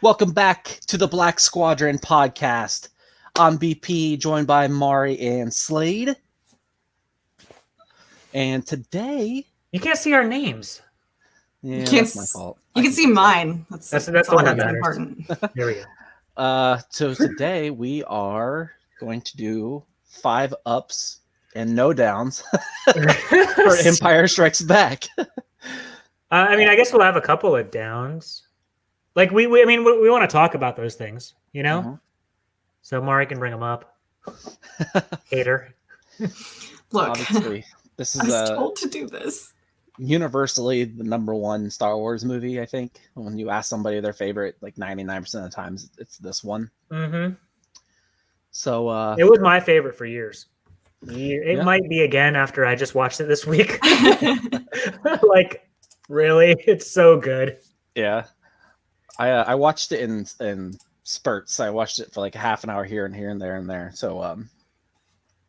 Welcome back to the Black Squadron podcast. I'm BP, joined by Mari and Slade. And today... You can't see our names. Yeah, that's my fault. You can see mine. That's all that's that important. There we go. So today we are going to do 5 ups and no downs for Empire Strikes Back. I mean, I guess we'll have a couple of downs. Like we want to talk about those things, you know? Uh-huh. So Mari can bring them up. Hater. Look, Obviously, this I is was told to do this. universally the #1 Star Wars movie, I think. When you ask somebody their favorite, like 99% of the times, it's this one. Mm-hmm. So it was my favorite for years. It might be again after I just watched it this week. Like, really? It's so good. Yeah. I watched it in spurts. I watched it for like half an hour here and there. So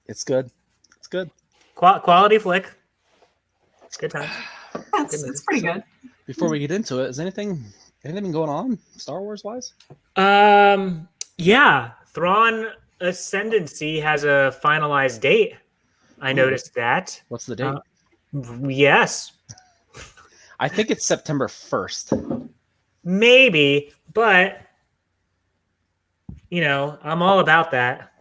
it's good. It's good. Quality flick. It's good time. It's pretty good. Before we get into it, is anything been going on Star Wars wise? Yeah. Thrawn Ascendancy has a finalized date. I noticed that. What's the date? Yes. I think it's September 1st. Maybe, but you know, I'm all about that.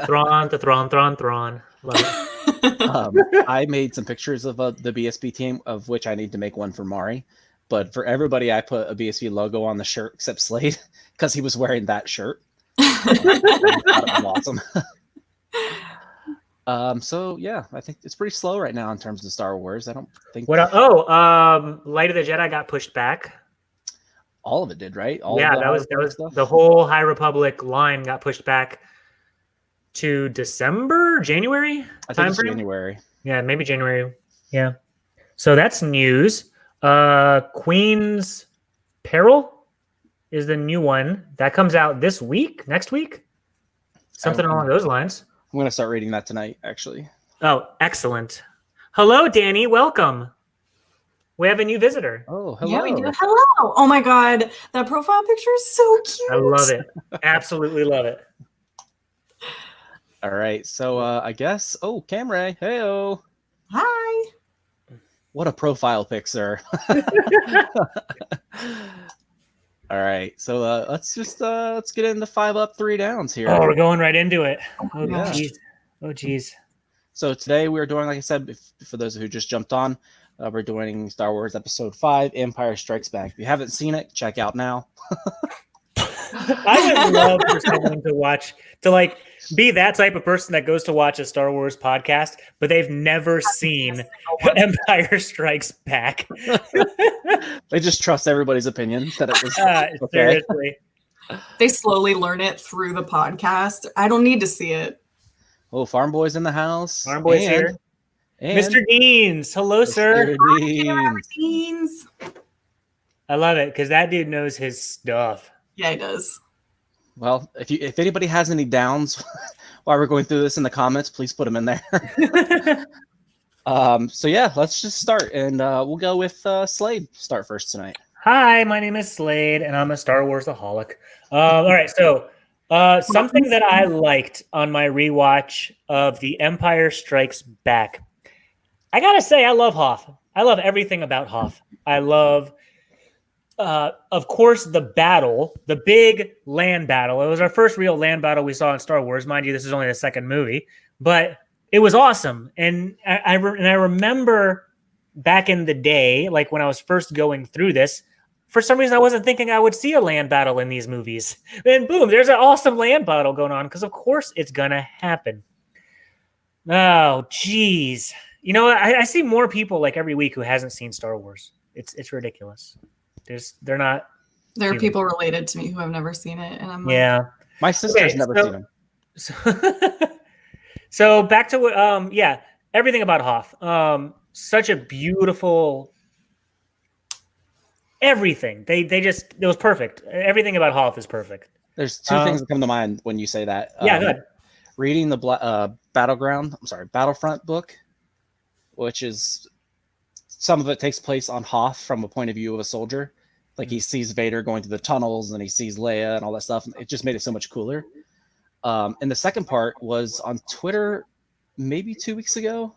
Thrawn. Love it. I made some pictures of the BSB team, of which I need to make one for Mari. But for everybody, I put a BSB logo on the shirt except Slade because he was wearing that shirt. I thought it was awesome. So yeah, I think it's pretty slow right now in terms of Star Wars. I don't think. Light of the Jedi got pushed back. All of it did, right? That was the whole High Republic line got pushed back to January. I think it's January. Yeah, maybe January. Yeah. So that's news. Queen's Peril is the new one that comes out next week, something along those lines. I'm gonna start reading that tonight, actually. Oh, excellent! Hello, Danny. Welcome. We have a new visitor. Oh, hello. Yeah, we do. Hello. Oh my God, that profile picture is so cute. I love it. Absolutely love it. All right, so I guess. Oh, Camray. Heyo. Hi. What a profile pic, sir. All right, so let's get into 5 up, 3 downs here. Oh, we're going right into it. Oh, yeah. geez. Oh, geez. So today we're doing, like I said, for those who just jumped on, we're doing Star Wars Episode 5, Empire Strikes Back. If you haven't seen it, check out now. I would love for someone to be that type of person that goes to watch a Star Wars podcast, but they've never seen Empire Strikes Back. They just trust everybody's opinion that it was okay. Seriously. They slowly learn it through the podcast. I don't need to see it. Oh, Farm Boy's in the house. Farm Boy's here. And Mr. Deans. Hello, sir. Deans. I love it because that dude knows his stuff. Yeah, he does. Well, if anybody has any downs while we're going through this in the comments, please put them in there. So yeah, let's just start, and we'll go with Slade start first tonight. Hi, my name is Slade, and I'm a Star Wars-aholic. All right, so something that I liked on my rewatch of The Empire Strikes Back. I gotta say, I love Hoth. I love everything about Hoth. I love, of course, the battle, the big land battle. It was our first real land battle we saw in Star Wars. Mind you, this is only the second movie, but it was awesome. And I remember back in the day, like when I was first going through this, for some reason I wasn't thinking I would see a land battle in these movies. And boom, there's an awesome land battle going on because of course it's gonna happen. Oh, geez. You know, I see more people like every week who hasn't seen Star Wars. It's ridiculous. There are people related to me who have never seen it, and I'm like, my sister's never seen them. So back to what, everything about Hoth. Such a beautiful everything. It was perfect. Everything about Hoth is perfect. There's two things that come to mind when you say that. Good. Reading the Battlefront book, which is some of it takes place on Hoth from a point of view of a soldier, Like he sees Vader going through the tunnels and he sees Leia and all that stuff. It just made it so much cooler. And the second part was on Twitter maybe 2 weeks ago.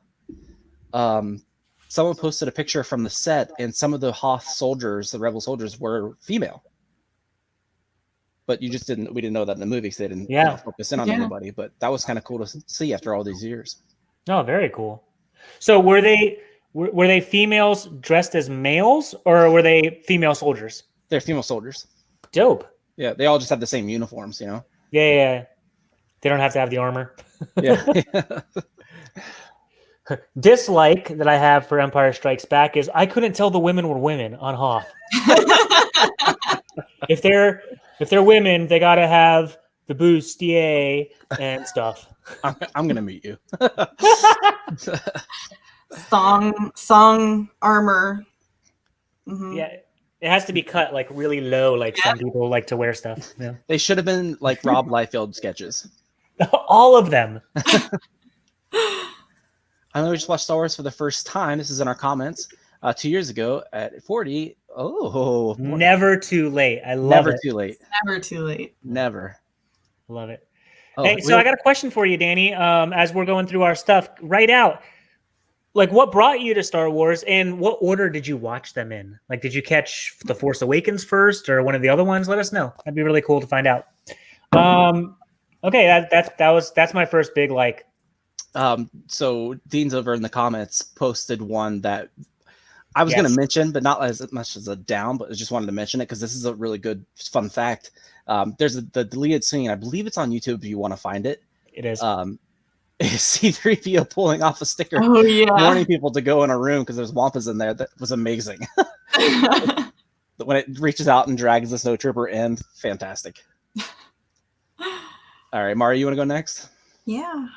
Someone posted a picture from the set, and some of the Hoth soldiers, the rebel soldiers, were female. But we didn't know that in the movie, because they didn't focus in on anybody. But that was kind of cool to see after all these years. Oh, very cool. So were they females dressed as males, or were they female soldiers? They're female soldiers. Dope. Yeah, they all just have the same uniforms, you know? Yeah. They don't have to have the armor. Yeah. Dislike that I have for Empire Strikes Back is I couldn't tell the women were women on Hoth. If they're women, they got to have the bustier and stuff. I'm gonna meet you. Thong armor. Mm-hmm. Yeah, it has to be cut like really low, like some people like to wear stuff. Yeah. They should have been like Rob Liefeld sketches. All of them. I know we just watched Star Wars for the first time. This is in our comments 2 years ago at 40. Oh, never too late. I love it. Never too late. Never too late. Never. Love it. Oh, hey, so I got a question for you, Danny. As we're going through our stuff, write out like what brought you to Star Wars and what order did you watch them in? Like, did you catch The Force Awakens first or one of the other ones? Let us know. That'd be really cool to find out. Okay, that's my first big like. So Dean's over in the comments posted one that I was going to mention, but not as much as a down, but I just wanted to mention it because this is a really good fun fact. There's the deleted scene. I believe it's on YouTube if you want to find it. It is. C-3PO pulling off a sticker, warning people to go in a room because there's Wampas in there. That was amazing. When it reaches out and drags the snowtrooper in, fantastic. All right, Mari, you want to go next? Yeah.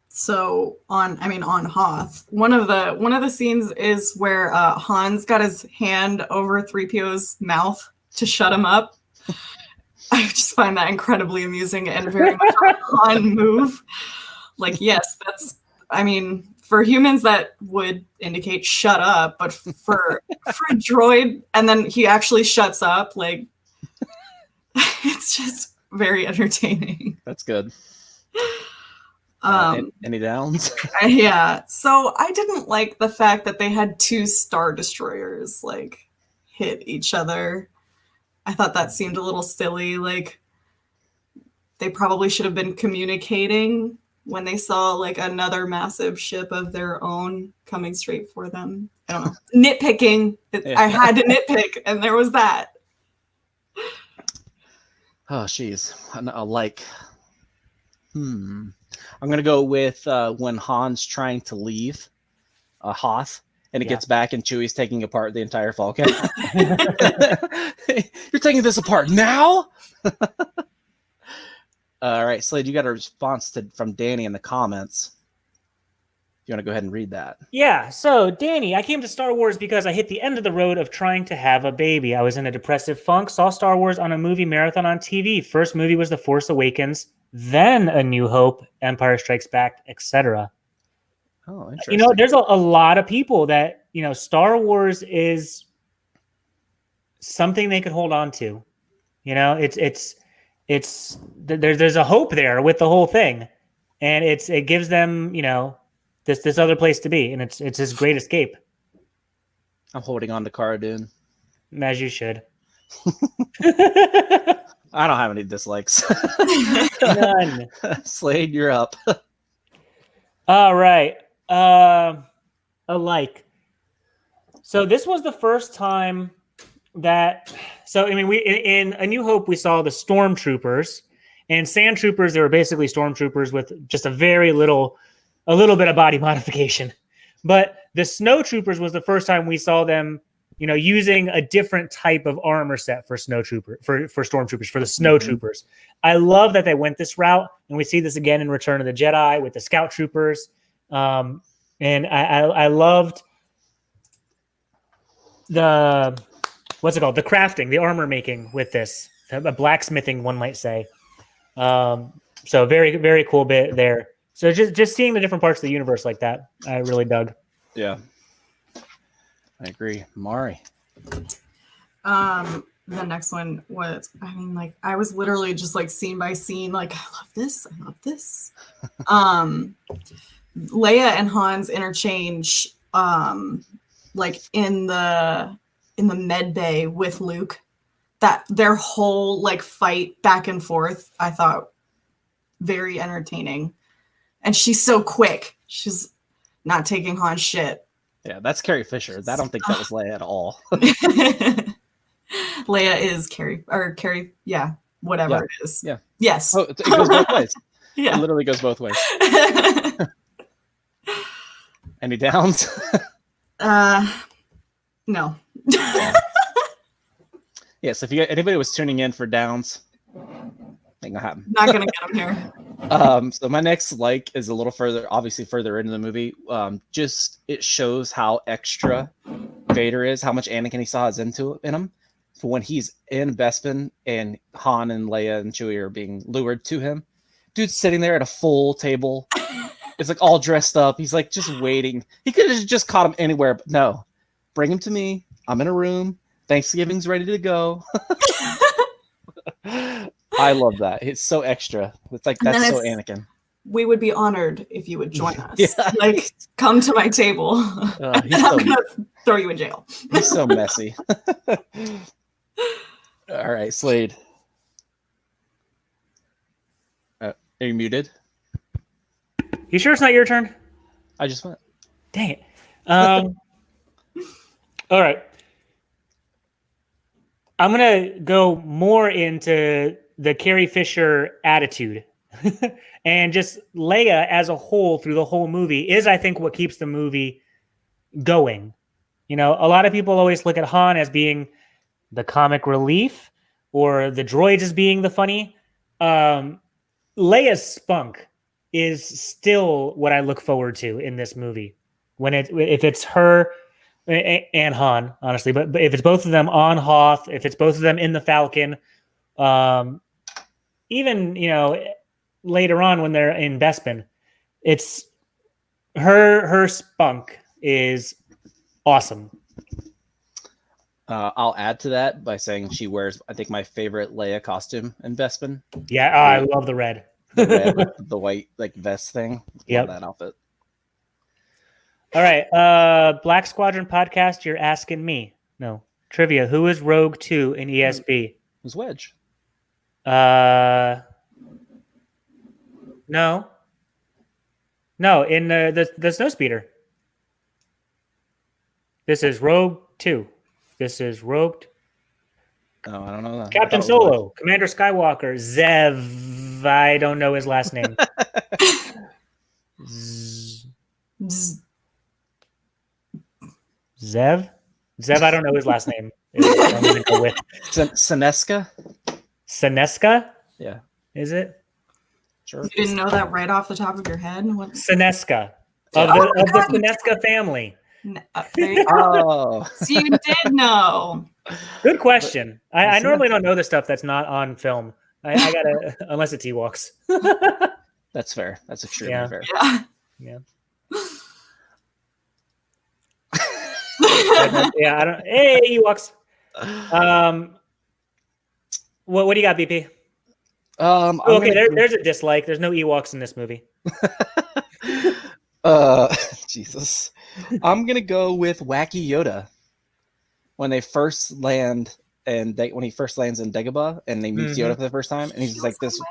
So on Hoth, one of the scenes is where Han's got his hand over 3PO's mouth to shut him up. I just find that incredibly amusing and very much a Han move. Like, yes, for humans that would indicate shut up, but for a droid, and then he actually shuts up, like it's just very entertaining. That's good. Any downs? Yeah. So I didn't like the fact that they had two Star Destroyers like hit each other. I thought that seemed a little silly. Like they probably should have been communicating when they saw like another massive ship of their own coming straight for them. I don't know. Nitpicking. I had to nitpick, and there was that. Oh, jeez. I'm going to go with when Han's trying to leave Hoth, and it gets back, and Chewie's taking apart the entire Falcon. You're taking this apart now? All right, Slade, you got a response from Danny in the comments. You want to go ahead and read that? Yeah. So, Danny, I came to Star Wars because I hit the end of the road of trying to have a baby. I was in a depressive funk, saw Star Wars on a movie marathon on TV. First movie was The Force Awakens, then A New Hope, Empire Strikes Back, etc. Oh, interesting. There's a lot of people that, Star Wars is something they could hold on to. There's a hope there with the whole thing. And it gives them, this other place to be, and it's his great escape. I'm holding on to Cara Dune. As you should. I don't have any dislikes. None. Slade, you're up. All right. A like. So this was the first time that. So we in A New Hope we saw the stormtroopers and sand troopers. They were basically stormtroopers with just a little bit of body modification. But the snow troopers was the first time we saw them, using a different type of armor set for stormtroopers, for the snow troopers. I love that they went this route, and we see this again in Return of the Jedi with the scout troopers. And I loved the crafting, the armor making with this, a blacksmithing, one might say. So very, very cool bit there. So just seeing the different parts of the universe like that, I really dug. Yeah, I agree. Mari. The next one was, I mean, like, I was literally just like scene by scene, like, I love this, I love this. Leia and Han's interchange, like in the med bay with Luke, that their whole like fight back and forth, I thought very entertaining. And she's so quick. She's not taking Han's shit. Yeah, that's Carrie Fisher. I don't think that was Leia at all. Leia is Carrie, yeah, whatever Yeah. it is. Yeah. Yes. Oh, it goes both ways. Yeah. It literally goes both ways. Any downs? No. Yes, if anybody was tuning in for downs, ain't gonna happen. Not gonna get them here. So my next like is a little further, obviously further into the movie. Just it shows how extra Vader is, how much Anakin he saw is in him. For when he's in Bespin and Han and Leia and Chewie are being lured to him, dude's sitting there at a full table. It's like all dressed up. He's like just waiting. He could have just caught him anywhere, but no. Bring him to me. I'm in a room. Thanksgiving's ready to go. I love that. It's so extra. It's like that's so Anakin. We would be honored if you would join us. Yeah. Like, come to my table. He's I'm gonna throw you in jail. He's so messy. All right, Slade. Are you muted? You sure it's not your turn? I just went. Dang it. All right. I'm going to go more into the Carrie Fisher attitude. And just Leia as a whole through the whole movie is, I think, what keeps the movie going. You know, a lot of people always look at Han as being the comic relief or the droids as being the funny. Leia's spunk is still what I look forward to in this movie. If it's her and Han, honestly, but if it's both of them on Hoth, if it's both of them in the Falcon, even, you know, later on when they're in Bespin, it's her spunk is awesome. I'll add to that by saying she wears, I think, my favorite Leia costume in Bespin. Yeah, I love the red. The red with the white like vest thing. Yep. Love that outfit. All right. Black Squadron podcast, you're asking me. No. Trivia. Who is Rogue 2 in ESB? Who's Wedge? No. No, in the Snowspeeder. This is Rogue 2. This is Rogue. Oh, I don't know that. Captain Solo, Commander Skywalker, Zev. I don't know his last name. Zev? Zev, I don't know his last name. I'm going to go with Senesca? Senesca? Yeah. Is it? Sure. You didn't know that right off the top of your head? What? Senesca. Of the Senesca family. There you go. Oh. So you did know. Good question. I normally don't know the stuff that's not on film. I gotta, unless it's Ewoks. That's fair. That's extremely fair. Yeah. Yeah, I don't. Hey, Ewoks. What do you got, BP? Okay, there's a dislike. There's no Ewoks in this movie. Jesus. I'm gonna go with Wacky Yoda. When they first land and when he first lands in Dagobah and they meet Yoda for the first time, and he's like this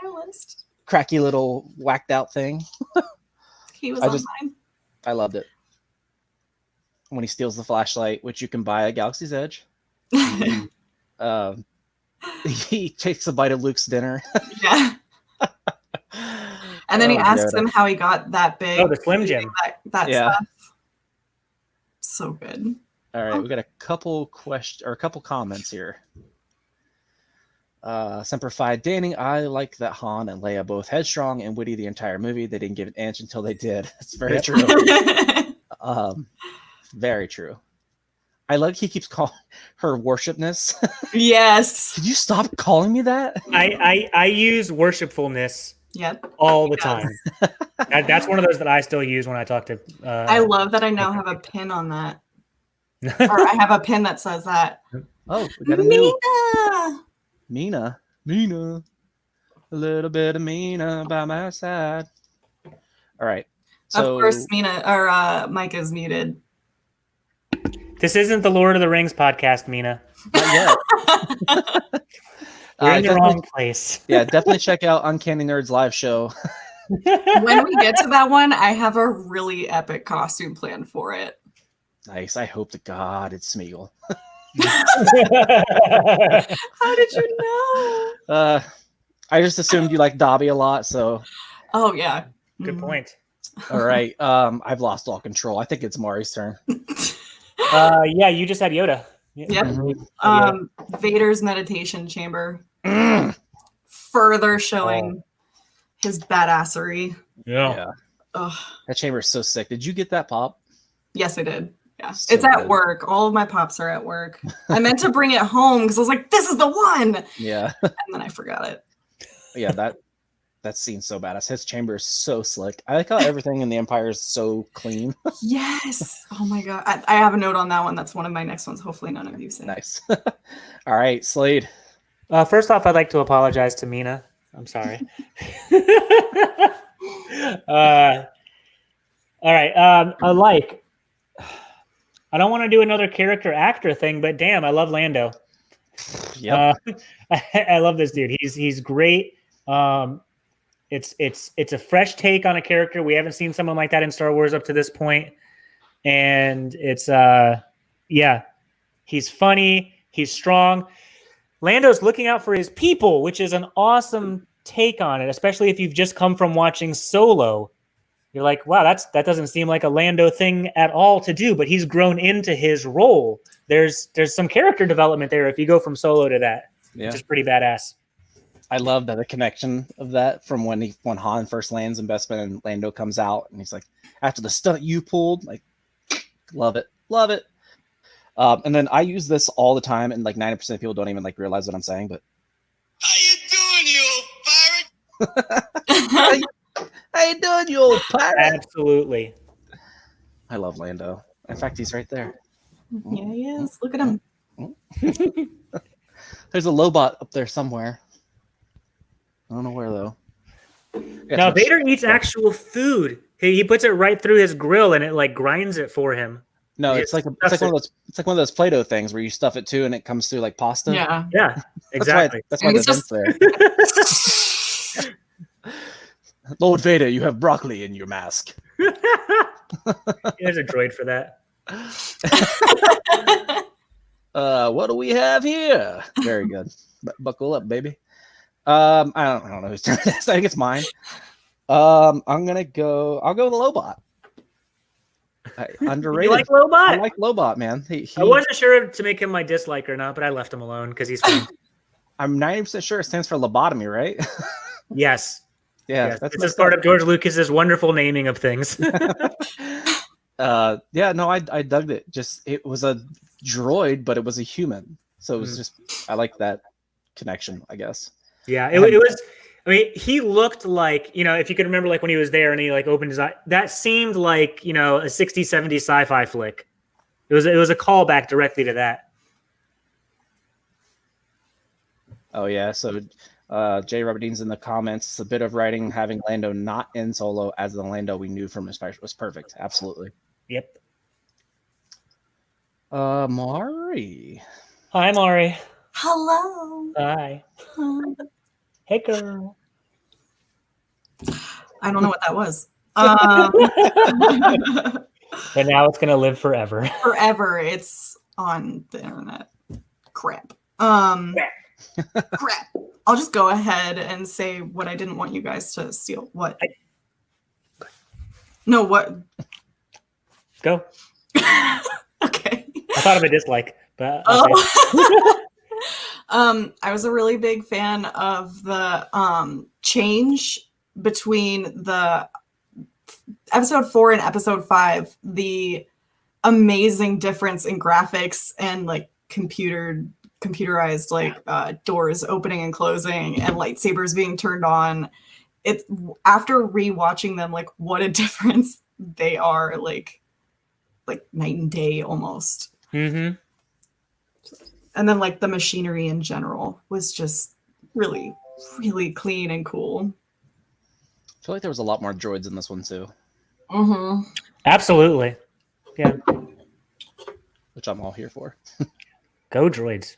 cracky little whacked out thing. He was on mine. I loved it. When he steals the flashlight, which you can buy at Galaxy's Edge. He takes a bite of Luke's dinner. Yeah. And then he asks him how he got that big. Oh, the Slim Jim. That stuff. So good. All right, we got a couple comments here. Semper Fi, Danny, I like that Han and Leia both headstrong and witty the entire movie. They didn't give an inch until they did. It's very true. Very true. I like he keeps calling her worshipness. Yes. Could you stop calling me that? I use worshipfulness all the time. That's one of those that I still use when I talk to. I love that I now have a pin on that. Or I have a pin that says that. Oh, we got a new Mina. Mina. A little bit of Mina by my side. All right. So, Of course, Mina or Mike is muted. This isn't the Lord of the Rings podcast, Mina. not yet. We're in the definitely- wrong place. Yeah, definitely check out Uncanny Nerds live show. When we get to that one, I have a really epic costume plan for it. Nice. I hope to God it's Smeagol. How did you know? I just assumed you like Dobby a lot, so Oh yeah. Good point. all right. I've lost all control. I think it's Mari's turn. Yeah, you just had Yoda. Yep. Mhm. Vader's meditation chamber, Mm. further showing his badassery. Yeah. Ugh. That chamber is so sick. Did you get that pop? Yes, I did. Yeah, So it's at good. work. All of my pops are at work. I meant to bring it home because I was like, "This is the one," Yeah. and then I forgot it. Yeah, that scene's so badass. His chamber is so slick. I like how everything in the Empire is so clean. Yes. Oh my god. I have a note on that one. That's one of my next ones. Hopefully, none of you say. Nice. All right, Slade. First off, I'd like to apologize to Mina. I'm sorry. All right. I don't want to do another character actor thing, but damn, I love Lando. Yep. I love this dude. He's great. It's a fresh take on a character. We haven't seen someone like that in Star Wars up to this point. And it's he's funny, he's strong. Lando's looking out for his people, which is an awesome take on it, especially if you've just come from watching Solo. You're like, wow, that doesn't seem like a Lando thing at all to do, but he's grown into his role. There's some character development there if you go from Solo to that, Yeah. which is pretty badass. I love that the connection of that from when Han first lands in Bespin and Lando comes out and he's like, after the stunt you pulled, like, love it. And then I use this all the time, and like 90% of people don't even like realize what I'm saying. But How you doing, you old pirate? how you doing, you old pirate? Absolutely. I love Lando. In fact, he's right there. Yeah, he is. Look at him. There's a Lobot up there somewhere. I don't know where though. Yeah, Now so- Vader eats actual food. He puts it right through his grill and it like grinds it for him. No, Yeah, it's like one of those Play-Doh things where you stuff it too, and it comes through like pasta. Yeah. Yeah, exactly. That's why And the it's vent's there. Lord Vader, you have broccoli in your mask. There's a droid for that. What do we have here? Very good. Buckle up, baby. I don't know whose turn it is. I think it's mine. I'll go with the Lobot. Underrated. You like Lobot? I like Lobot, man. I wasn't sure to make him my dislike or not, but I left him alone because he's fun. I'm 90% sure it stands for lobotomy, right? Yes. Yeah, Yes. that's It's just part of George Lucas's wonderful naming of things. yeah, no, I dug it. Just it was a droid, but it was a human, so it was just I like that connection, I guess. Yeah, it was. I mean, he looked like, if you could remember, like when he was there and he like opened his eye, that seemed like a 60s, 70s sci-fi flick. It was a callback directly to that. Oh yeah, so Jay Robert Dean's in the comments. A bit of writing having Lando not in Solo as the Lando we knew from Inspiration was perfect. Absolutely. Yep. Mari. Hi, Mari. Hello. Hi. Hey, girl. I don't know what that was. But now it's gonna live forever. Forever. It's on the internet. Crap. Crap. I'll just go ahead and say what I didn't want you guys to steal. What? No, what? Go. Okay. I thought of a dislike, but I'll say it. I was a really big fan of the change between the episode 4 and episode 5, the amazing difference in graphics and like computerized like doors opening and closing and lightsabers being turned on. It's after rewatching them, like what a difference they are, like night and day almost. Mm-hmm. and then like the machinery in general was just really, really clean and cool. I feel like there was a lot more droids in this one too, Mm-hmm. Absolutely. Yeah. which I'm all here for. Go droids.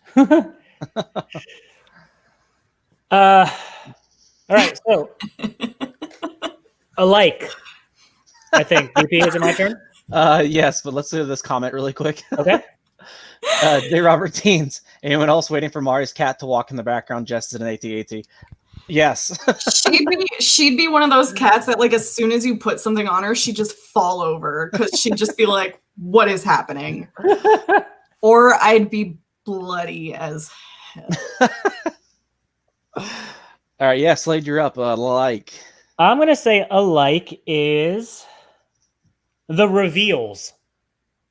All right. So, alike. I think. BP, is it my turn? Yes, but let's do this comment really quick. Okay. J. Robert Teens. Anyone else waiting for Mari's cat to walk in the background just as an AT-AT? Yes. she'd be one of those cats that like as soon as you put something on her, she'd just fall over because she'd just be like, "What is happening?" Or I'd be bloody as hell. All right, yeah, Slade, you're up. Like. I'm going to say alike is the reveals.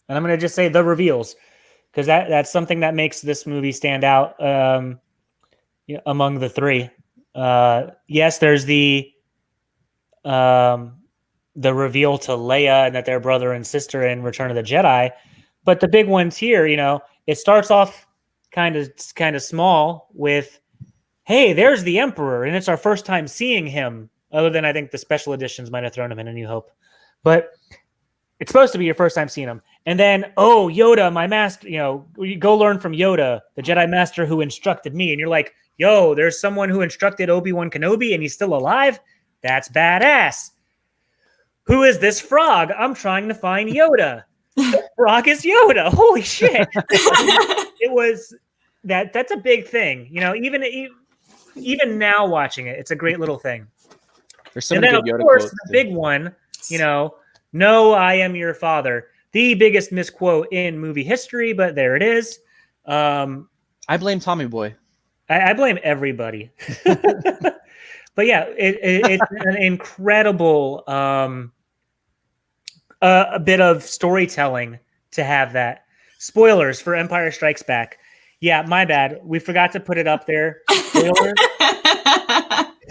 And I'm going to just say the reveals because that's something that makes this movie stand out among the three. Yes, there's the reveal to Leia and that they're brother and sister in Return of the Jedi. But the big ones here, it starts off kind of small with, hey, there's the Emperor, and it's our first time seeing him, other than I think the special editions might have thrown him in A New Hope. But it's supposed to be your first time seeing him. And then, oh, Yoda, my master, you go learn from Yoda, the Jedi Master who instructed me. And you're like, yo, there's someone who instructed Obi-Wan Kenobi and he's still alive? That's badass. Who is this frog? I'm trying to find Yoda. The frog is Yoda. Holy shit. It was that's a big thing. Even now watching it, it's a great little thing. There's so and many then, good of Yoda course, quotes, the big one, no, I am your father. The biggest misquote in movie history, but there it is. I blame Tommy Boy. I blame everybody. But yeah, it's an incredible a bit of storytelling to have that. Spoilers for Empire Strikes Back. Yeah, my bad. We forgot to put it up there. Spoiler.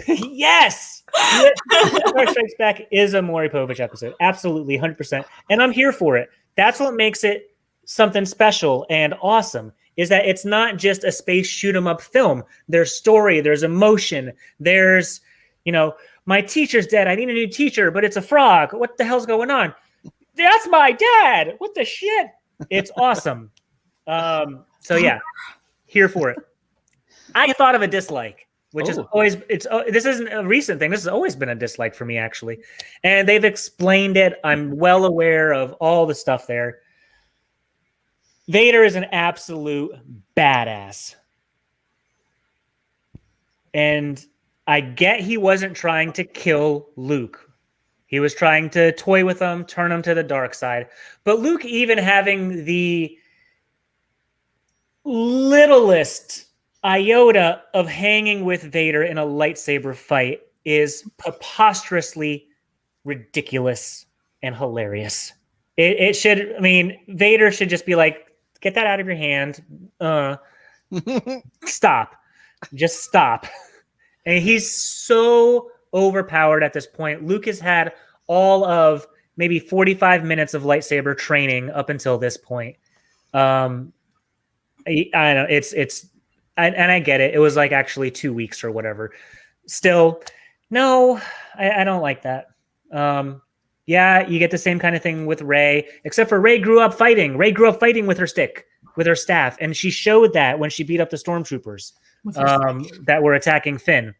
Yes! Empire Strikes Back is a Maury Povich episode. Absolutely, 100%. And I'm here for it. That's what makes it something special and awesome, is that it's not just a space shoot-'em-up film. There's story, there's emotion, there's, my teacher's dead. I need a new teacher, but it's a frog. What the hell's going on? That's my dad. What the shit? It's awesome. So yeah, here for it. I thought of a dislike, which is always, this isn't a recent thing. This has always been a dislike for me, actually. And they've explained it. I'm well aware of all the stuff there. Vader is an absolute badass. And I get he wasn't trying to kill Luke. He was trying to toy with him, turn him to the dark side. But Luke, even having the littlest iota of hanging with Vader in a lightsaber fight, is preposterously ridiculous and hilarious. It should, Vader should just be like, get that out of your hand. Stop. Just stop. And he's so overpowered at this point. Luke has had all of maybe 45 minutes of lightsaber training up until this point. I know and I get it. It was like actually 2 weeks or whatever. Still, no, I don't like that. Yeah, you get the same kind of thing with Rey, except for Rey grew up fighting. Rey grew up fighting with her stick, with her staff, and she showed that when she beat up the stormtroopers that were attacking Finn.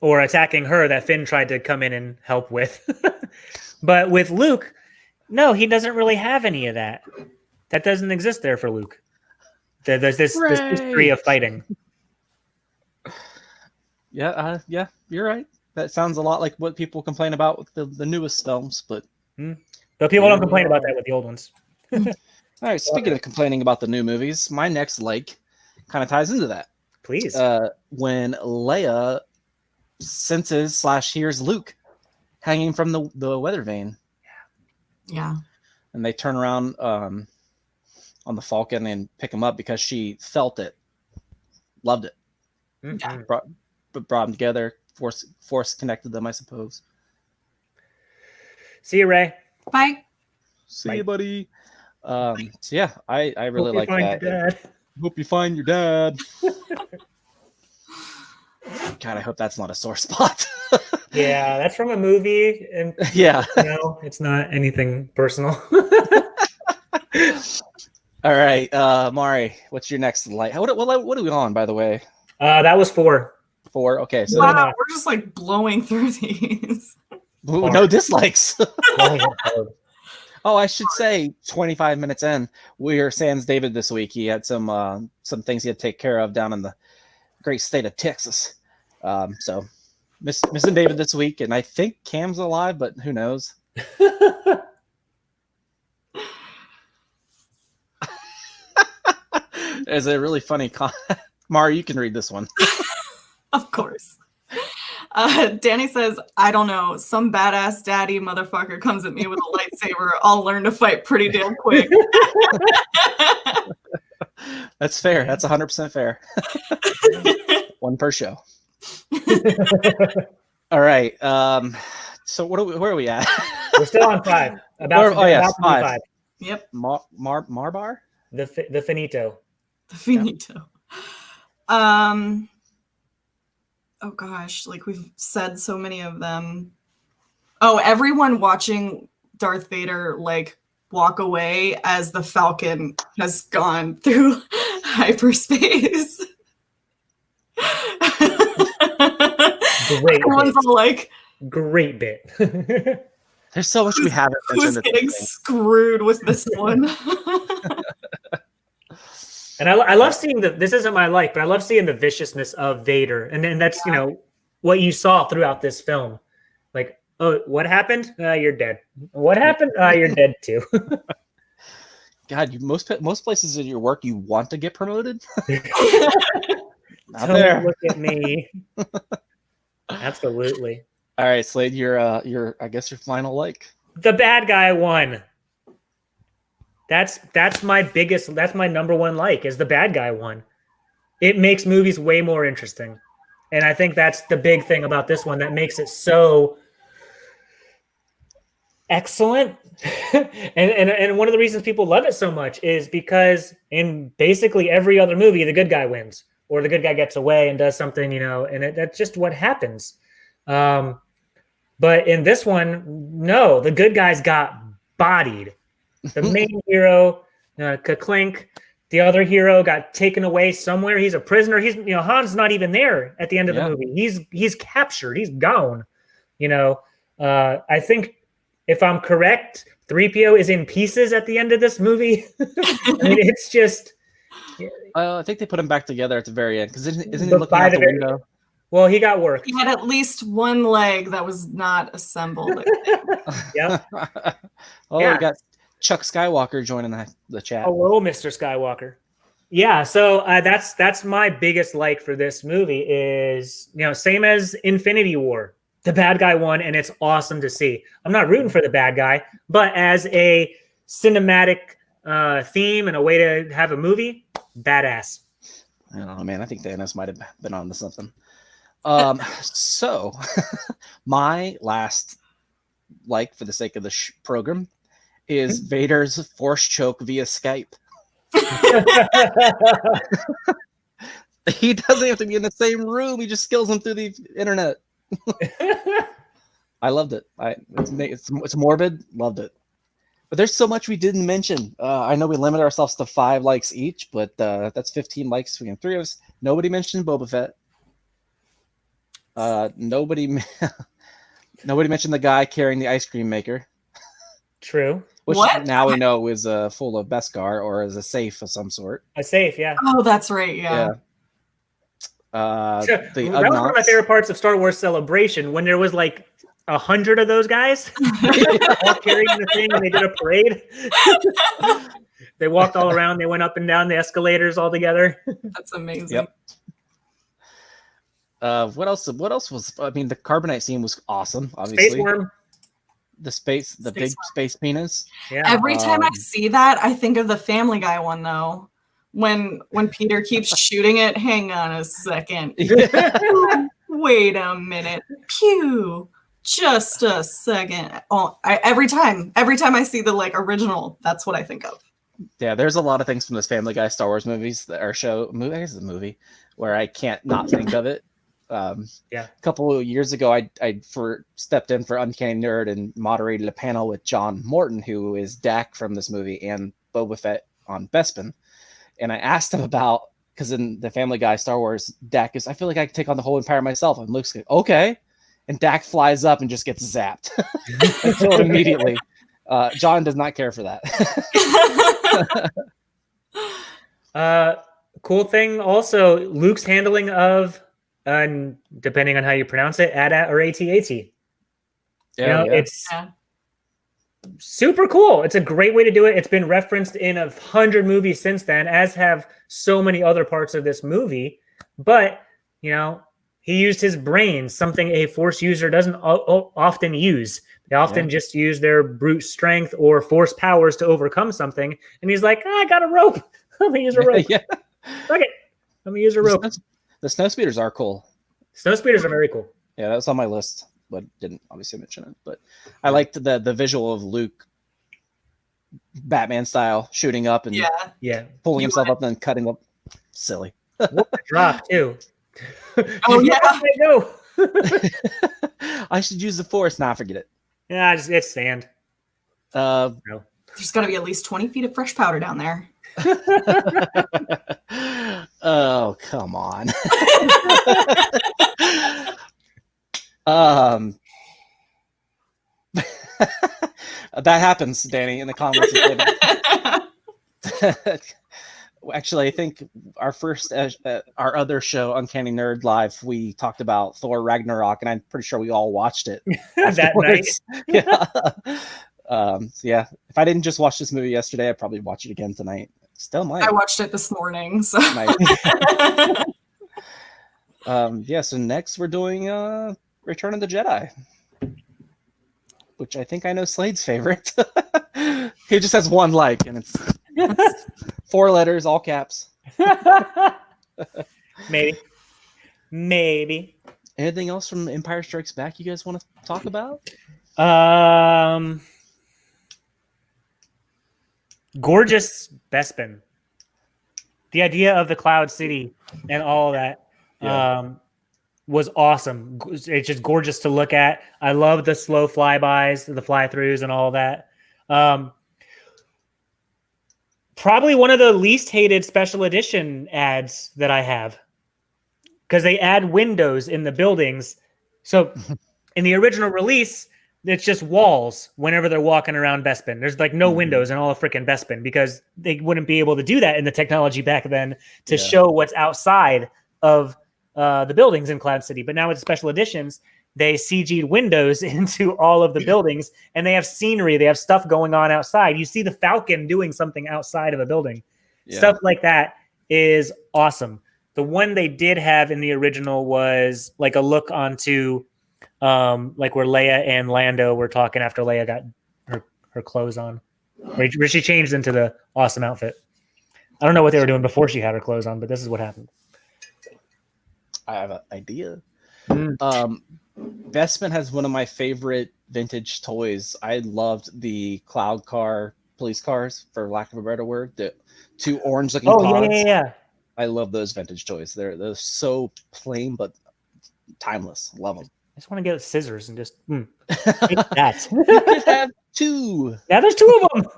Or attacking her that Finn tried to come in and help with. But with Luke, no, he doesn't really have any of that. That doesn't exist there for Luke. There's this history of fighting. Yeah, you're right. That sounds a lot like what people complain about with the newest films, but people don't complain about that with the old ones. All right, speaking of complaining about the new movies, my next like kind of ties into that. Please. When Leia senses / hears Luke hanging from the weather vane. Yeah. And they turn around on the Falcon and pick him up because she felt it, loved it. Mm-hmm. Brought them together, force connected them, I suppose. See you, Ray. Bye. See you, buddy. So yeah, I really like that. Dad. Hope you find your dad. God, I hope that's not a sore spot. Yeah, that's from a movie, and Yeah. no, it's not anything personal. All right, Mari, what's your next light? What are we on, by the way? That was 4. 4. Okay, so Wow, we're just like blowing through these. ooh, no dislikes. Oh, Oh, I should say 25 minutes in, we're sans David this week. He had some things he had to take care of down in the great state of Texas. So missing David this week, and I think Cam's alive, but who knows? There's a really funny Mari, you can read this one. Of course. Danny says, I don't know, some badass daddy motherfucker comes at me with a lightsaber. I'll learn to fight pretty damn quick. That's fair. That's 100% fair. One per show. All right. So where are we at? We're still on 5. Yes, about 5. Yep. Marbar? The finito. The finito. Oh gosh, like we've said so many of them. Oh, everyone watching Darth Vader like walk away as the Falcon has gone through hyperspace. Great Everyone's bit. all like, Great bit. There's so much we haven't who's mentioned. getting screwed with this one? And I love seeing this isn't my like, but I love seeing the viciousness of Vader. And then that's, what you saw throughout this film. Like, oh, what happened? You're dead. What happened? You're dead too. God, most places in your work, you want to get promoted? Not Don't there. look at me. Absolutely. All right, Slade, your I guess your final like. The bad guy won. That's my number one like is the bad guy won. It makes movies way more interesting. And I think that's the big thing about this one that makes it so excellent. and one of the reasons people love it so much is because in basically every other movie, the good guy wins or the good guy gets away and does something, and that's just what happens. But in this one, no, the good guys got bodied. The main hero, Clink, the other hero got taken away somewhere. He's a prisoner. He's, Han's not even there at the end of the movie. He's captured. He's gone. I think if I'm correct, 3PO is in pieces at the end of this movie. I mean, it's just. I think they put him back together at the very end because isn't he looking out the window? Well, he got work. He had at least one leg that was not assembled. Yeah. We got Chuck Skywalker joining the chat. Hello, Mr. Skywalker. Yeah, so that's my biggest like for this movie is, same as Infinity War. The bad guy won, and it's awesome to see. I'm not rooting for the bad guy, but as a cinematic theme and a way to have a movie, badass. I don't know, man. I think Thanos might have been on to something. So my last like for the sake of the program is Vader's force choke via Skype. He doesn't have to be in the same room. He just skills him through the internet. I loved it. It's morbid. Loved it. But there's so much we didn't mention. I know we limit ourselves to 5 likes each, but that's 15 likes between 3 of us. Nobody mentioned Boba Fett. Nobody mentioned the guy carrying the ice cream maker. True. Which now we know is full of Beskar or is a safe of some sort. A safe, yeah. Oh, that's right, yeah. That was one of my favorite parts of Star Wars Celebration when there was like 100 of those guys all carrying the thing and they did a parade. They walked all around. They went up and down the escalators all together. That's amazing. Yep. What else was? I mean, the carbonite scene was awesome. Obviously, Space worm. The big space penis. Yeah. Every time I see that, I think of the Family Guy one though. When Peter keeps shooting it, hang on a second. Wait a minute. Pew. Just a second. Oh, every time I see the original, that's what I think of. Yeah, there's a lot of things from this Family Guy Star Wars movies that are movie. I guess it's a movie where I can't not think of it. Yeah. A couple of years ago, I stepped in for Uncanny Nerd and moderated a panel with John Morton, who is Dak from this movie, and Boba Fett on Bespin. And I asked him about, because in the Family Guy Star Wars, Dak is, I feel like I can take on the whole Empire myself. And Luke's like, okay. And Dak flies up and just gets zapped. I killed immediately. John does not care for that. Cool thing also, Luke's handling of, depending on how you pronounce it, AT-AT or AT-AT. It's super cool. It's a great way to do it. It's been referenced in 100 movies since then, as have so many other parts of this movie. But, he used his brain, something a Force user doesn't often use. They often just use their brute strength or Force powers to overcome something. And he's like, I got a rope. I'm going to use a rope. Yeah. Fuck it. I'm going to use a rope. The snowspeeders are cool. Snowspeeders are very cool. Yeah, that was on my list, but didn't obviously mention it. But I liked the visual of Luke, Batman style, shooting up and pulling himself up and then cutting up. Silly. What a drop, too. Oh, yeah. Go. I should use the Force. Nah, forget it. Yeah, it's sand. No. There's got to be at least 20 feet of fresh powder down there. Oh, come on. That happens, Danny, in the comments. Actually, I think our other show, Uncanny Nerd Live, we talked about Thor Ragnarok, and I'm pretty sure we all watched it that night. Yeah. If I didn't just watch this movie yesterday, I'd probably watch it again tonight. Still might. I watched it this morning. So. So next we're doing Return of the Jedi, which I think I know Slade's favorite. He just has one like, and it's 4 letters, all caps. Maybe. Anything else from Empire Strikes Back you guys want to talk about? Gorgeous Bespin. The idea of the Cloud City and all that was awesome. It's just gorgeous to look at. I love the slow flybys, the fly-throughs, and all that. Probably one of the least hated special edition ads that I have, because they add windows in the buildings. So in the original release, it's just walls whenever they're walking around Bespin. There's like no windows in all of freaking Bespin, because they wouldn't be able to do that in the technology back then to show what's outside of the buildings in Cloud City. But now with the special editions, they CG'd windows into all of the buildings, and they have scenery. They have stuff going on outside. You see the Falcon doing something outside of a building. Yeah. Stuff like that is awesome. The one they did have in the original was like a look onto like where Leia and Lando were talking after Leia got her clothes on, where she changed into the awesome outfit. I don't know what they were doing before she had her clothes on, but this is what happened. I have an idea. Bespin has one of my favorite vintage toys. I loved the Cloud Car police cars, for lack of a better word. The 2 orange-looking pods. Yeah. I love those vintage toys. They're so plain but timeless. Love them. I just want to get scissors and just take that. You could have 2. Now there's 2 of them.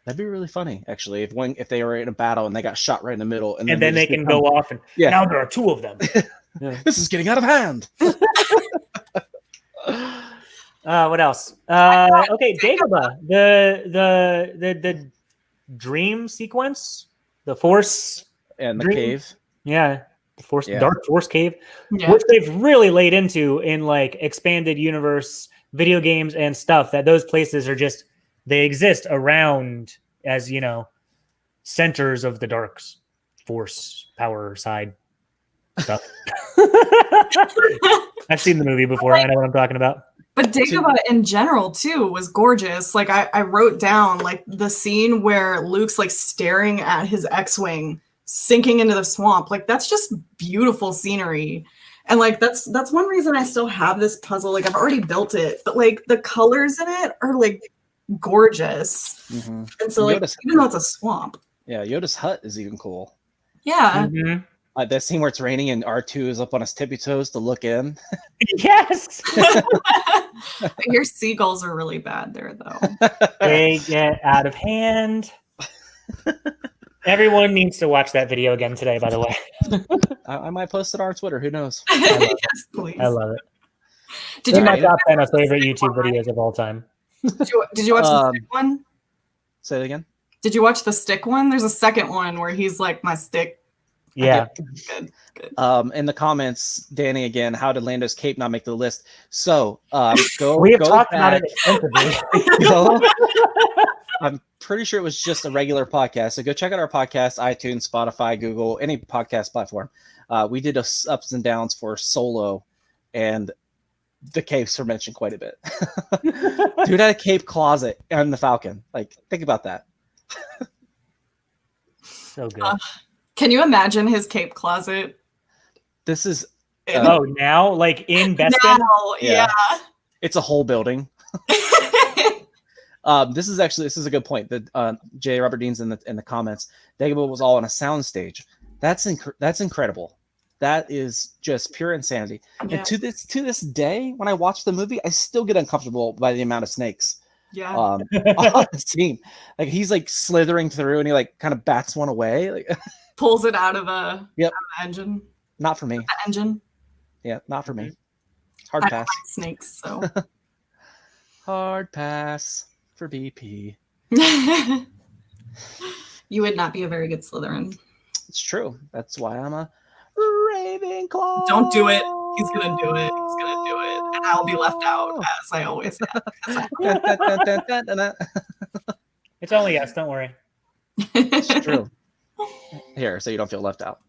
That'd be really funny, actually. If they were in a battle and they got shot right in the middle, and then they can go off and now there are 2 of them. This is getting out of hand. What else? Okay, Dagobah. The dream sequence, the Force and the dream. Cave. Yeah, the Force, Dark Force Cave, yeah. Which they've really laid into in like expanded universe video games and stuff. That those places are just they exist around as centers of the Dark Force power side stuff. I've seen the movie before. I know what I'm talking about. But Dagobah in general too was gorgeous. Like I wrote down like the scene where Luke's like staring at his X-wing sinking into the swamp. Like that's just beautiful scenery. And like that's one reason I still have this puzzle. Like I've already built it, but like the colors in it are like gorgeous. Mm-hmm. And so, like, even though it's a swamp. Yeah, Yoda's hut is even cool. Yeah. Mm-hmm. That scene where it's raining and R2 is up on his tippy toes to look in. Yes. Your seagulls are really bad there, though. They get out of hand. Everyone needs to watch that video again today, by the way. I might post it on our Twitter. Who knows? Yes, please. I love it. Did In my you top 10 of favorite YouTube videos of all time. did you watch the stick one? Say it again. Did you watch the stick one? There's a second one where he's like, my stick. Yeah. Good. In the comments, Danny again, how did Lando's cape not make the list? So go. We have go talked back. about it extensively. Go- I'm pretty sure it was just a regular podcast. So go check out our podcast, iTunes, Spotify, Google, any podcast platform. We did ups and downs for Solo, and the capes were mentioned quite a bit. Dude had a cape closet on the Falcon. Like, think about that. So good. Can you imagine his cape closet? This is Now? Like in Bespin? Now, yeah. it's a whole building. This is a good point that J. Robert Dean's in the comments. Dagobah was all on a sound stage. That's incredible. That is just pure insanity. Yeah. And to this day, when I watch the movie, I still get uncomfortable by the amount of snakes. Yeah. On the scene. Like he's like slithering through and he like kind of bats one away. Like Pulls it out of a Yep. engine. Not for me. The engine. Yeah, not for me. Hard I pass. don't like snakes, so Hard pass for BP. you would not be a very good Slytherin. It's true. That's why I'm a Ravenclaw. Don't do it. He's gonna do it. He's gonna do it. And I'll be left out, as I always have. It's only us, don't worry. It's true. Here, so you don't feel left out.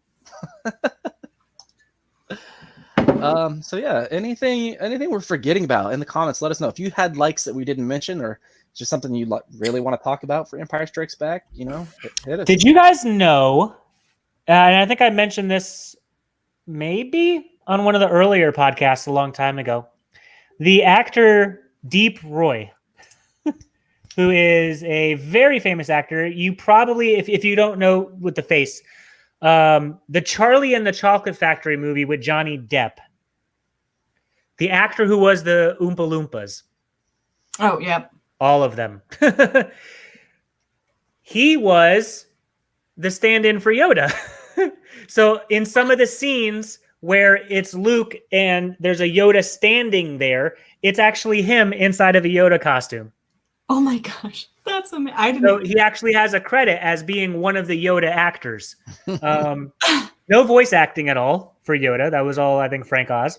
So yeah, anything we're forgetting about in the comments, let us know. If you had likes that we didn't mention or just something you really want to talk about for Empire Strikes Back, hit us. Did you guys know, and I think I mentioned this maybe on one of the earlier podcasts a long time ago, the actor Deep Roy, who is a very famous actor. You probably, if you don't know with the face, the Charlie and the Chocolate Factory movie with Johnny Depp, the actor who was the Oompa Loompas. Oh, yeah. All of them. He was the stand-in for Yoda. So in some of the scenes where it's Luke and there's a Yoda standing there, it's actually him inside of a Yoda costume. Oh my gosh. That's amazing. So he actually has a credit as being one of the Yoda actors. No voice acting at all for Yoda. That was all, I think, Frank Oz.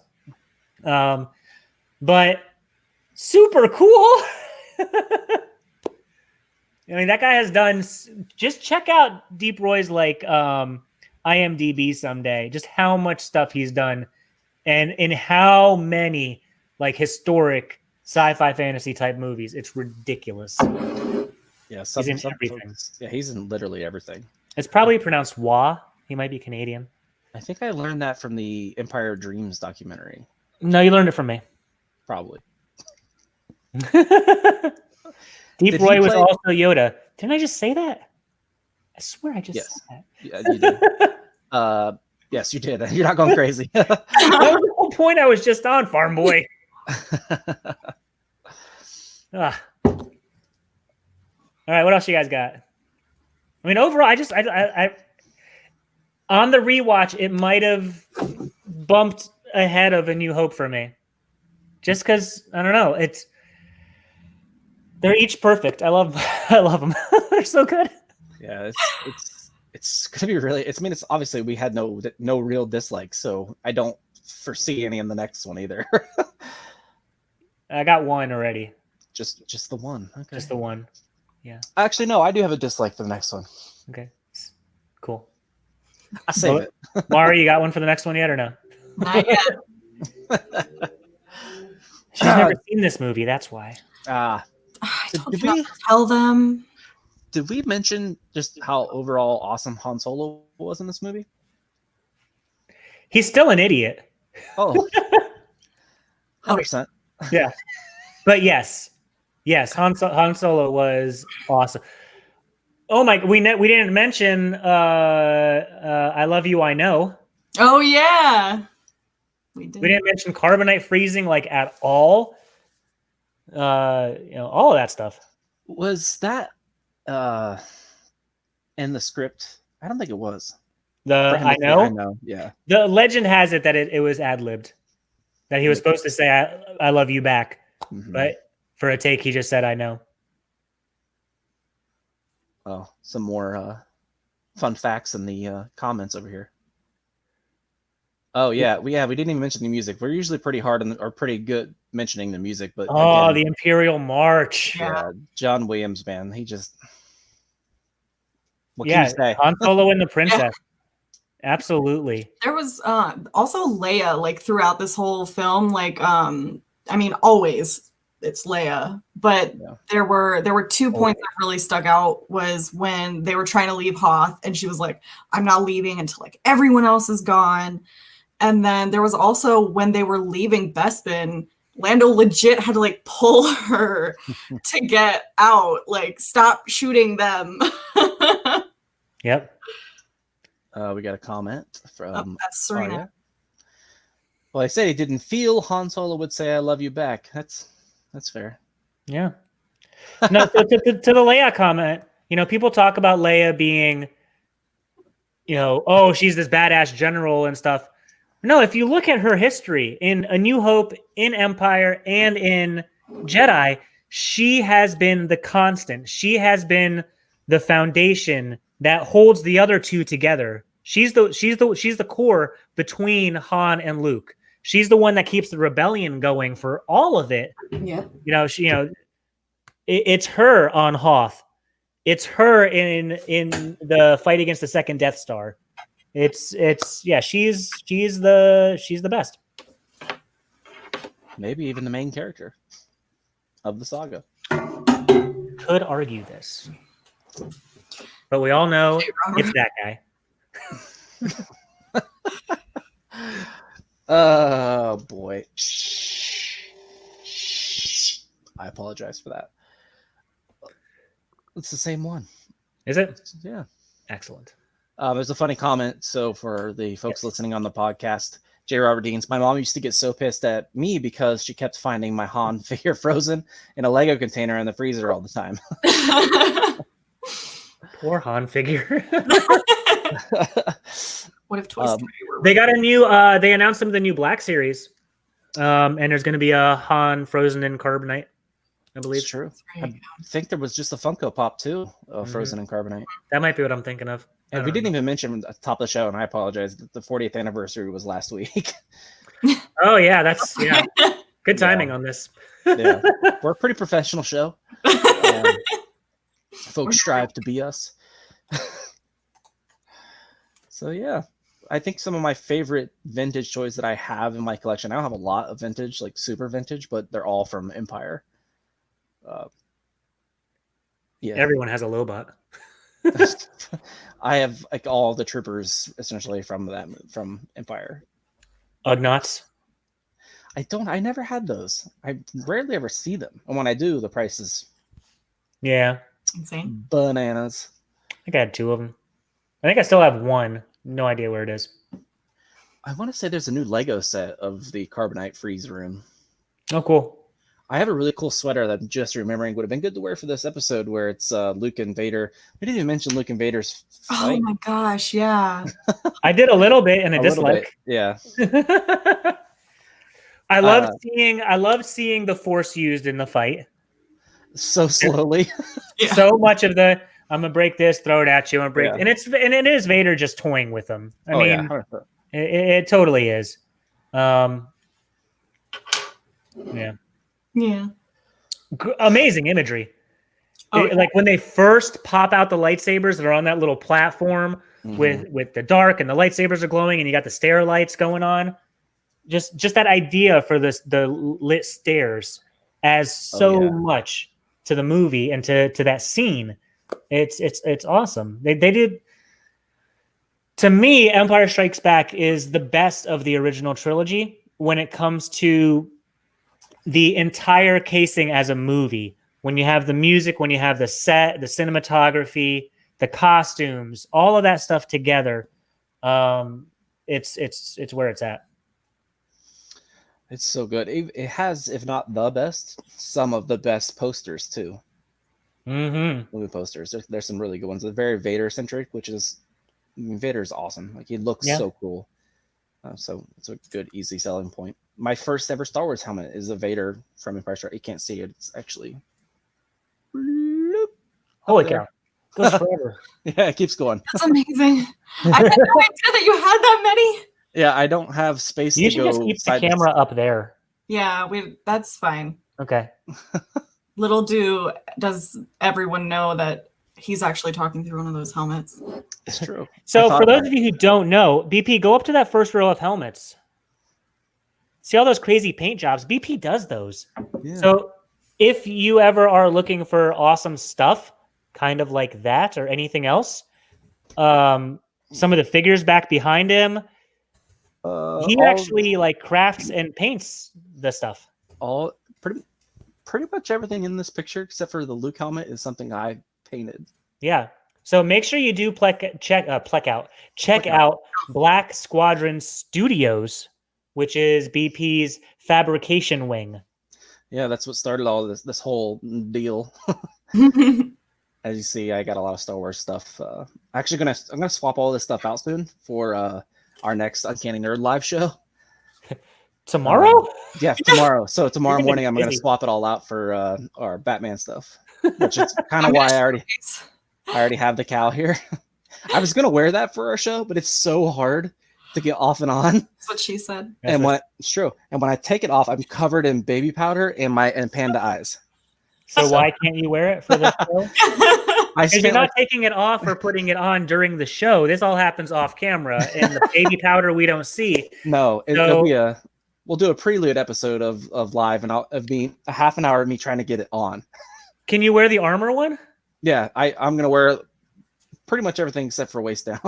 But super cool. I mean, that guy has done. Just check out Deep Roy's IMDb someday. Just how much stuff he's done, and in how many historic sci-fi fantasy type movies. It's ridiculous. Yeah, he's in everything. Yeah, he's in literally everything. It's probably pronounced Wah. He might be Canadian. I think I learned that from the Empire of Dreams documentary. No, you learned it from me. Probably. Deep Roy was also Yoda. Didn't I just say that? I swear I just said that. Yeah, you did. Yes, you did. You're not going crazy. That was the whole point I was just on, Farm Boy. All right, what else you guys got? I mean, overall, I on the rewatch, it might have bumped ahead of A New Hope for me. Just because, I don't know, they're each perfect. I love them. They're so good. Yeah, it's gonna be really. It's obviously we had no real dislikes, so I don't foresee any in the next one either. I got one already. Just the one. Okay. Just the one. Yeah. Actually, no, I do have a dislike for the next one. Okay. Cool. I save it. Mari, you got one for the next one yet or no? Not yet. She's never seen this movie. That's why. I told you not to tell them. Did we mention just how overall awesome Han Solo was in this movie? He's still an idiot. Oh, 100%. Yeah. But yes. Yes, Han Solo was awesome. Oh my! We didn't mention "I Love You, I Know." Oh yeah, we did. We didn't mention carbonite freezing like at all. All of that stuff. Was that in the script? I don't think it was. I know. I know. Yeah. The legend has it that it was ad-libbed. That he was supposed to say I love you back. Mm-hmm. But for a take, he just said I know. Oh, some more fun facts in the comments over here. Oh yeah, we didn't even mention the music. We're usually pretty hard or pretty good mentioning the music, but again, the Imperial March. Yeah, John Williams, man, he just. What can you say? Han Solo and the Princess. Absolutely. There was also Leia, like throughout this whole film, like always it's Leia, but there were 2 points that really stuck out. Was when they were trying to leave Hoth and she was like, I'm not leaving until like everyone else is gone. And then there was also when they were leaving Bespin, Lando legit had to like pull her to get out, like stop shooting them. Yep. We got a comment from that's Serena. Yeah. Well, I said he didn't feel Han Solo would say "I love you" back. That's fair. Yeah. No, to the Leia comment, people talk about Leia being, oh, she's this badass general and stuff. No, if you look at her history in A New Hope, in Empire, and in Jedi, she has been the constant. She has been the foundation that holds the other two together. She's the core between Han and Luke. She's the one that keeps the rebellion going for all of it. Yeah. It's her on Hoth. It's her in the fight against the second Death Star. She's the best. Maybe even the main character of the saga. Could argue this. But we all know it's that guy. Oh boy. I apologize for that. It's the same one. Is it? Yeah. Excellent. There's a funny comment. So for the folks listening on the podcast, J. Robert Deans, my mom used to get so pissed at me because she kept finding my Han figure frozen in a Lego container in the freezer all the time. Poor Han figure. What if Toy Story were? They got a new. They announced some of the new Black series, and there's going to be a Han frozen in carbonite. I believe. It's true. I think there was just a Funko Pop too, frozen in carbonite. That might be what I'm thinking of. And we didn't even mention at the top of the show, and I apologize. The 40th anniversary was last week. Oh yeah, that's good timing on this. Yeah, we're a pretty professional show. Folks strive to be us. So yeah, I think some of my favorite vintage toys that I have in my collection. I don't have a lot of vintage, like super vintage, but they're all from Empire. Yeah, everyone has a Lobot. I have like all the troopers essentially from Empire. Ugnaughts. I never had those. I rarely ever see them, and when I do, the price is insane. I Bananas. think I had 2 of them. I think I still have 1. No idea where it is. I want to say there's a new Lego set of the Carbonite Freeze Room. Oh, cool. I have a really cool sweater that I'm just remembering would have been good to wear for this episode, where it's Luke and Vader. We didn't even mention Luke and Vader's fight. Oh my gosh, yeah. I did a little bit and a dislike. Yeah. I love seeing the Force used in the fight. So slowly. So much of the I'm gonna break this, throw it at you, and break, and it is Vader just toying with them. I mean, it totally is. Yeah. Amazing imagery. Like when they first pop out the lightsabers that are on that little platform with the dark and the lightsabers are glowing and you got the stair lights going on. Just that idea for the lit stairs adds so much to the movie and to that scene. It's awesome. They did. To me, Empire Strikes Back is the best of the original trilogy when it comes to the entire casing as a movie. when you have the music, when you have the set, the cinematography, the costumes, all of that stuff together, it's where it's at. It's so good. It has, if not the best, some of the best posters too. Movie posters. There's some really good ones. They're very Vader centric, which is Vader's awesome. Like he looks so cool. So it's a good, easy selling point. My first ever Star Wars helmet is a Vader from Empire Strikes. You can't see it. It's actually. Holy cow! Goes forever. Yeah, it keeps going. That's amazing. I had no idea that you had that many. Yeah, I don't have space You to should go. just keep the camera up there. Yeah, that's fine. Okay. Little does everyone know that he's actually talking through one of those helmets. It's true. So for those of you who don't know, BP, go up to that first row of helmets. See all those crazy paint jobs? BP does those. Yeah. So if you ever are looking for awesome stuff, kind of like that or anything else, some of the figures back behind him, he actually like crafts and paints the stuff. All pretty much everything in this picture except for the Luke helmet is something I painted. Yeah. So make sure you do check out Black Squadron Studios, which is BP's fabrication wing. Yeah, that's what started all this whole deal. As you see, I got a lot of Star Wars stuff. Actually, I'm gonna swap all this stuff out soon for our next Uncanny Nerd live show. Tomorrow? Yeah, tomorrow. So tomorrow morning, I'm going to swap it all out for our Batman stuff, which is kind of why I already have the cowl here. I was going to wear that for our show, but it's so hard to get off and on. That's what she said. It's true. And when I take it off, I'm covered in baby powder and panda eyes. So why can't you wear it for the show? Because you're not taking it off or putting it on during the show. This all happens off camera, and the baby powder we don't see. No, it'll be we'll do a prelude episode of live, and of me a half an hour of me trying to get it on. Can you wear the armor one? Yeah, I'm gonna wear pretty much everything except for waist down.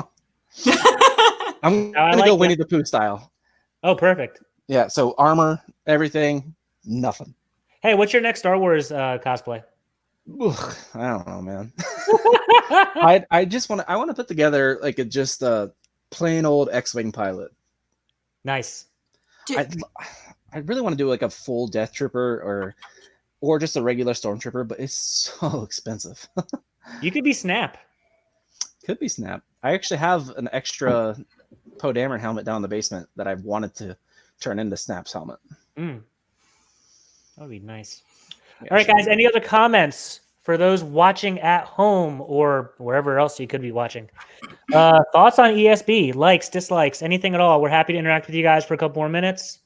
I'm gonna go Winnie the Pooh style. Oh, perfect. Yeah, so armor, everything, nothing. Hey, what's your next Star Wars cosplay? Ugh, I don't know, man. I just want to put together like a plain old X-wing pilot. Nice. I really want to do like a full Death Trooper or just a regular Stormtrooper, but it's so expensive. You could be Snap. Could be Snap. I actually have an extra Poe Dameron helmet down in the basement that I've wanted to turn into Snap's helmet. That would be nice. Yeah, all right, guys. Any other comments for those watching at home or wherever else you could be watching? Thoughts on ESB? Likes, dislikes, anything at all? We're happy to interact with you guys for a couple more minutes.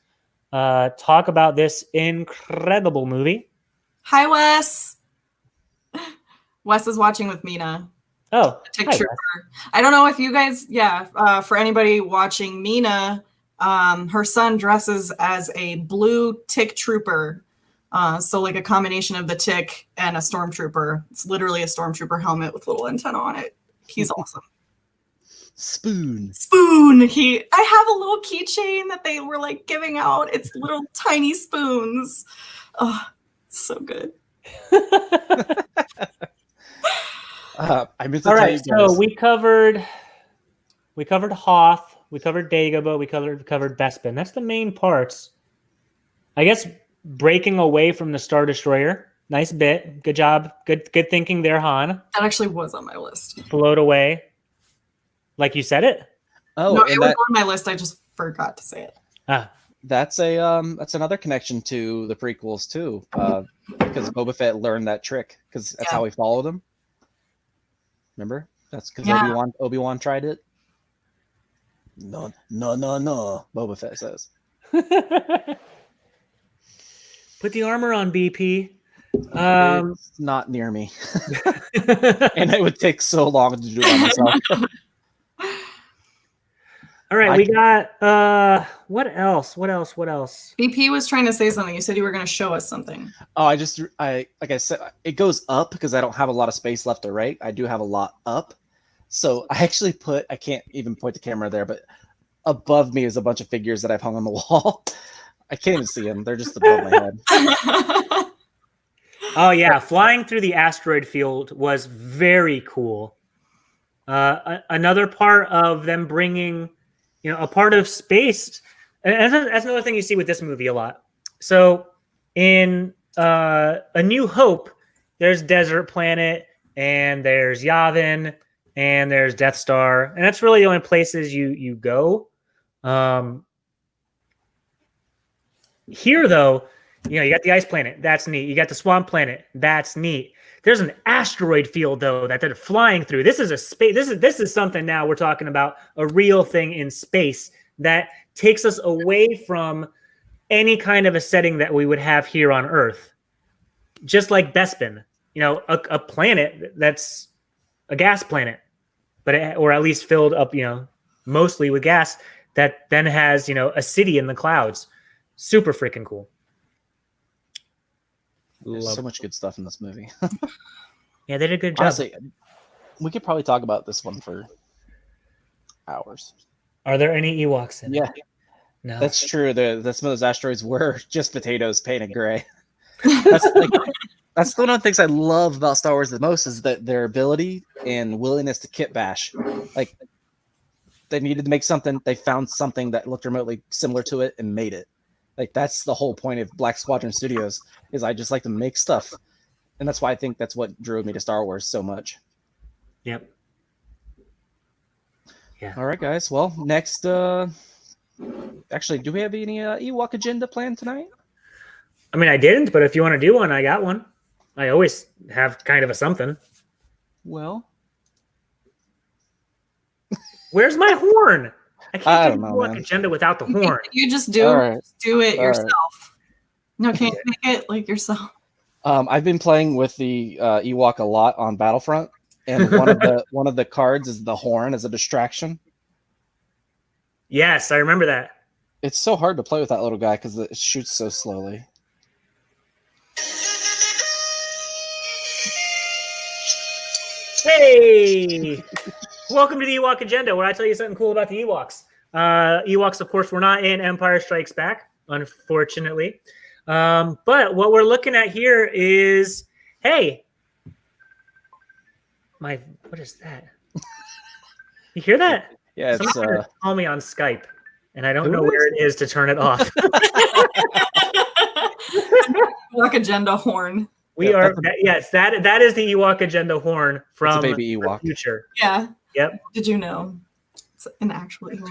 Talk about this incredible movie. Hi, Wes. Wes is watching with Mina. Oh, Tick Trooper. I don't know if you guys, for anybody watching Mina, her son dresses as a blue Tick Trooper. So like a combination of the Tick and a Stormtrooper. It's literally a Stormtrooper helmet with little antenna on it. He's awesome. Spoon. I have a little keychain that they were like giving out. It's little tiny spoons. Oh, so good. I meant to all tell right, you guys. So we covered Hoth, we covered Dagobah, we covered Bespin. That's the main parts. I guess breaking away from the Star Destroyer. Nice bit. Good job. Good thinking there, Han. That actually was on my list. Float away. Like you said it? Oh, no, it was on my list. I just forgot to say it. That's another connection to the prequels too, because Boba Fett learned that trick because that's how he followed him. Remember? That's because Obi-Wan tried it. No. Boba Fett says. Put the armor on, BP. It's not near me, and it would take so long to do it by myself. All right, we got what else? BP was trying to say something. You said you were going to show us something. Oh, like I said, it goes up because I don't have a lot of space left to write. I do have a lot up, so I actually I can't even point the camera there, but above me is a bunch of figures that I've hung on the wall. I can't even see them; they're just above my head. Oh yeah, flying through the asteroid field was very cool. Another part of them bringing, a part of space, and that's another thing you see with this movie a lot. So in A New Hope, there's Desert Planet, and there's Yavin, and there's Death Star, and that's really the only places you go. Here, though, you got the ice planet. That's neat. You got the swamp planet. That's neat. There's an asteroid field, though, that they're flying through. This is a space. This is something now we're talking about, a real thing in space that takes us away from any kind of a setting that we would have here on Earth. Just like Bespin, a planet that's a gas planet, or at least filled up, mostly with gas, that then has, a city in the clouds. Super freaking cool. There's so much good stuff in this movie. Yeah, they did a good job. Honestly, we could probably talk about this one for hours. Are there any Ewoks in it? No. That's true. Some of those asteroids were just potatoes painted gray. That's one of the things I love about Star Wars the most, is that their ability and willingness to kit bash. Like, they needed to make something, they found something that looked remotely similar to it and made it. Like, that's the whole point of Black Squadron Studios, is I just like to make stuff. And that's why I think that's what drew me to Star Wars so much. Yep. Yeah. All right, guys. Well, next, actually, do we have any Ewok agenda planned tonight? I mean, I didn't, but if you want to do one, I got one. I always have kind of a something. Well, where's my horn? I I can't don't do know, Ewok man. agenda without the horn. You just do All right. do it All yourself. right. No, can't you make it like yourself? I've been playing with the Ewok a lot on Battlefront, and one of the cards is the horn as a distraction. Yes, I remember that. It's so hard to play with that little guy because it shoots so slowly. Hey! Welcome to the Ewok Agenda, where I tell you something cool about the Ewoks. Ewoks, of course, were not in Empire Strikes Back, unfortunately. But what we're looking at here is, hey, what is that? You hear that? Yeah, it's Someone call me on Skype, and I don't Who know where it is to turn it off. Ewok agenda horn. Yes, that is the Ewok Agenda horn from it's a baby Ewok. the future. Yeah. Yep. Did you know? It's an actual Ewok.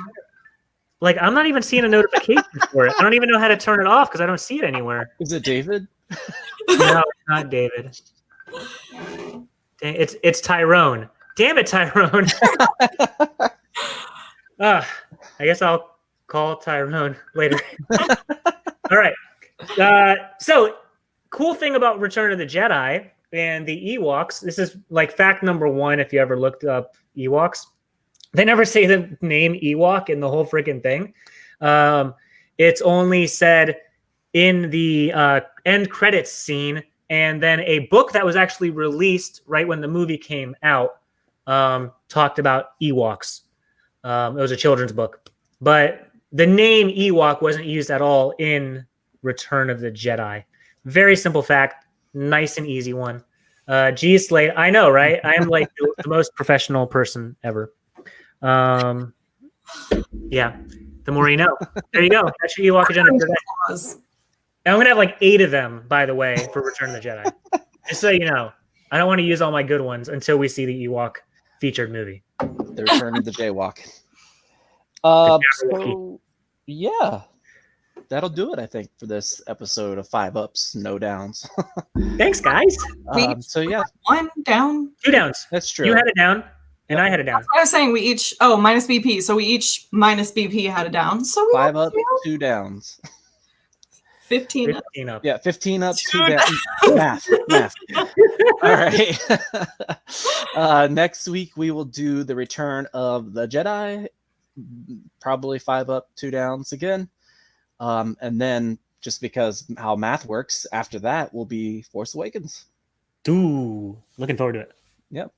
Like, I'm not even seeing a notification for it. I don't even know how to turn it off because I don't see it anywhere. Is it David? No, it's not David. Dang, it's Tyrone. Damn it, Tyrone. I guess I'll call Tyrone later. All right. So, cool thing about Return of the Jedi and the Ewoks, this is like fact number one if you ever looked up Ewoks. They never say the name Ewok in the whole freaking thing. It's only said in the end credits scene, and then a book that was actually released right when the movie came out talked about Ewoks. It was a children's book. But the name Ewok wasn't used at all in Return of the Jedi. Very simple fact, nice and easy one. G Slade, I know, right? I am like the most professional person ever. Yeah, the more you know. There you go. That's your Ewok agenda for today. And I'm gonna have like 8 of them, by the way, for Return of the Jedi. Just so you know, I don't want to use all my good ones until we see the Ewok featured movie. The Return of the Jaywalk. So, yeah. That'll do it, I think, for this episode of 5 Ups, No Downs. Thanks, guys. So, yeah. 1 down. 2 downs. That's true. You had it down, and I had it down. That's what I was saying. We each minus BP. So we each minus BP had a down. So we 5 up, 2 downs. 15 up. 15 up. Yeah, 15 up, 2 2 downs. Math. All right. Next week, we will do the Return of the Jedi. Probably 5 up, 2 downs again. And then, just because how math works, after that will be Force Awakens. Ooh, looking forward to it. Yep.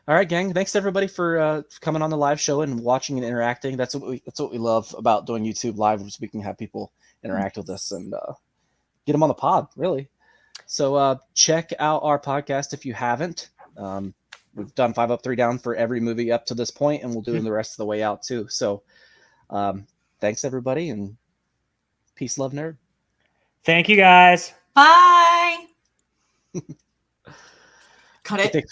All right, gang. Thanks everybody for coming on the live show and watching and interacting. That's what we love about doing YouTube live, is we can have people interact with us and get them on the pod. Really. So check out our podcast if you haven't. We've done 5UP3DOWN for every movie up to this point, and we'll do the rest of the way out too. So thanks everybody, and peace, love, nerd. Thank you guys. Bye. Cut it.